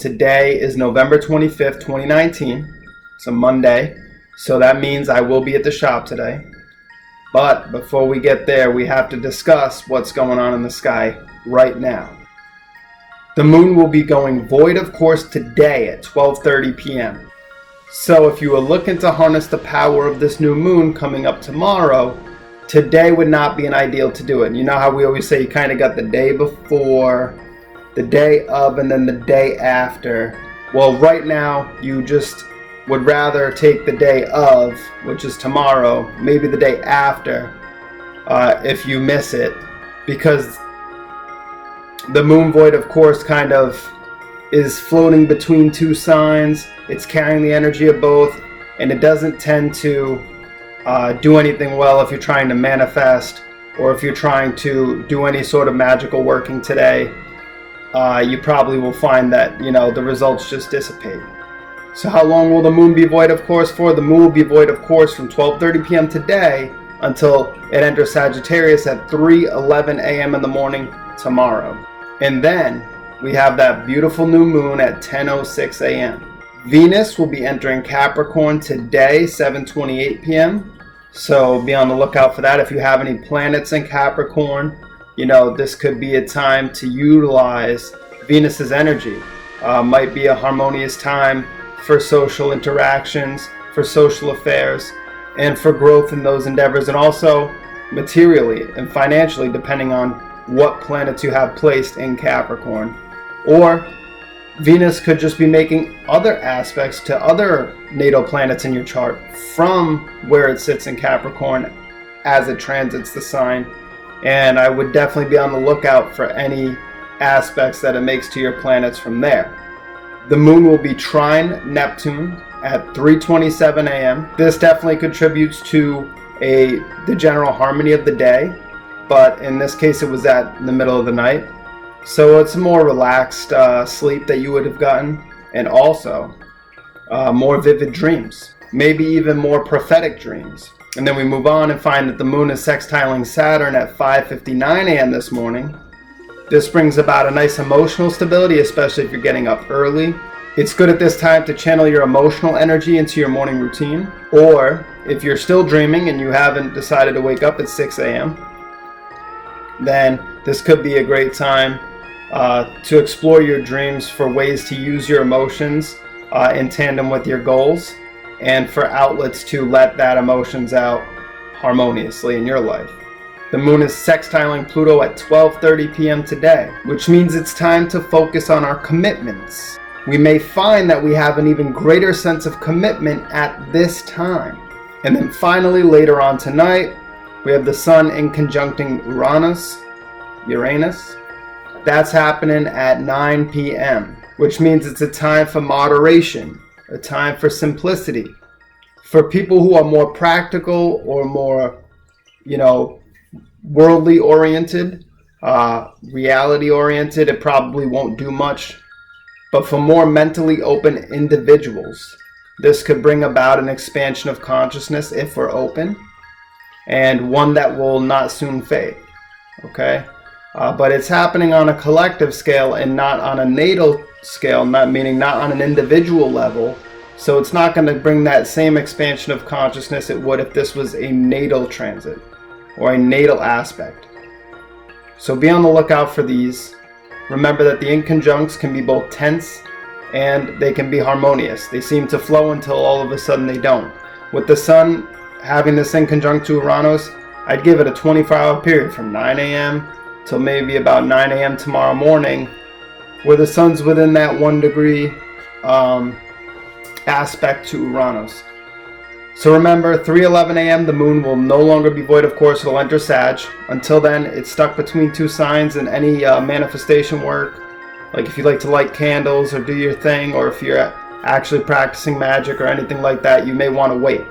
today is November 25th, 2019. It's a Monday, so that means I will be at the shop today. But before we get there, we have to discuss what's going on in the sky right now. The moon will be going void of course today at 12:30 p.m. So if you were looking to harness the power of this new moon coming up tomorrow, today would not be an ideal to do it. You know how we always say you kind of got the day before, the day of, and then the day after. Well, right now you just would rather take the day of, which is tomorrow, maybe the day after, if you miss it, because the moon void of course kind of is floating between two signs. It's carrying the energy of both, and it doesn't tend to do anything well if you're trying to manifest or if you're trying to do any sort of magical working today. You probably will find that, the results just dissipate. So how long will the moon be void of course for? The moon will be void of course from 12:30 p.m. today until it enters Sagittarius at 3:11 a.m. in the morning tomorrow. And then we have that beautiful new moon at 10:06 a.m. Venus will be entering Capricorn today, 7:28 p.m. So be on the lookout for that. If you have any planets in Capricorn, this could be a time to utilize Venus's energy. Might be a harmonious time for social interactions, for social affairs, and for growth in those endeavors, and also materially and financially, depending on what planets you have placed in Capricorn. Or Venus could just be making other aspects to other natal planets in your chart from where it sits in Capricorn as it transits the sign. And I would definitely be on the lookout for any aspects that it makes to your planets from there. The moon will be trine Neptune at 3:27 a.m. This definitely contributes to the general harmony of the day, but in this case it was in the middle of the night. So it's a more relaxed sleep that you would have gotten, and also more vivid dreams, maybe even more prophetic dreams. And then we move on and find that the moon is sextiling Saturn at 5:59 a.m. this morning. This brings about a nice emotional stability, especially if you're getting up early. It's good at this time to channel your emotional energy into your morning routine. Or if you're still dreaming and you haven't decided to wake up at 6 a.m., then this could be a great time to explore your dreams for ways to use your emotions in tandem with your goals, and for outlets to let that emotions out harmoniously in your life. The moon is sextiling Pluto at 12:30 p.m. today, which means it's time to focus on our commitments. We may find that we have an even greater sense of commitment at this time. And then finally, later on tonight, we have the sun in conjuncting Uranus. That's happening at 9 p.m., which means it's a time for moderation, a time for simplicity. For people who are more practical or more, worldly oriented, reality oriented, it probably won't do much. But for more mentally open individuals, this could bring about an expansion of consciousness if we're open, and one that will not soon fade. Okay? But it's happening on a collective scale and not on a natal scale, not on an individual level. So it's not going to bring that same expansion of consciousness it would if this was a natal transit or a natal aspect. So be on the lookout for these. Remember that the inconjuncts can be both tense and they can be harmonious. They seem to flow until all of a sudden they don't. With the sun having this inconjunct to Uranus, I'd give it a 24-hour period from 9 a.m. till maybe about 9 a.m. tomorrow morning, where the sun's within that 1 degree aspect to Uranus. So remember, 3:11 a.m. the moon will no longer be void of course, it'll enter Sag. Until then, it's stuck between two signs, and any manifestation work, like if you like to light candles or do your thing, or if you're actually practicing magic or anything like that, you may want to wait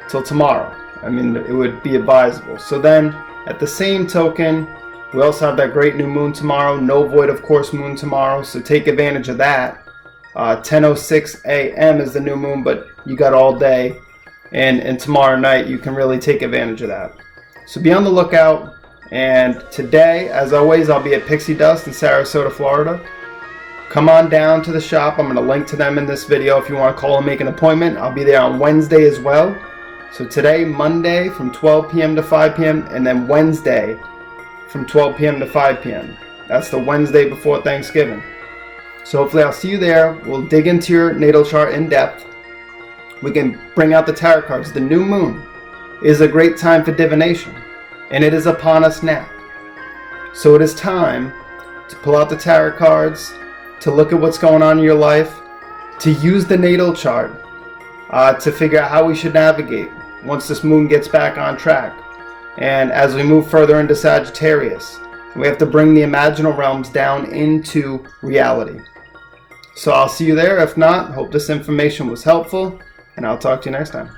till tomorrow. It would be advisable. So then, at the same token, we also have that great new moon tomorrow, no void of course moon tomorrow, so take advantage of that. 10:06 a.m. is the new moon, but you got all day, and tomorrow night you can really take advantage of that. So be on the lookout, and today, as always, I'll be at Pixie Dust in Sarasota, Florida. come on down to the shop. I'm going to link to them in this video if you want to call and make an appointment. I'll be there on Wednesday as well. So today, Monday from 12 p.m. to 5 p.m. and then Wednesday from 12 p.m. to 5 p.m. That's the Wednesday before Thanksgiving. So hopefully I'll see you there. We'll dig into your natal chart in depth. We can bring out the tarot cards. The new moon is a great time for divination, and it is upon us now. So it is time to pull out the tarot cards, to look at what's going on in your life, to use the natal chart to figure out how we should navigate once this moon gets back on track. And as we move further into Sagittarius, we have to bring the imaginal realms down into reality. So I'll see you there. If not, hope this information was helpful, and I'll talk to you next time.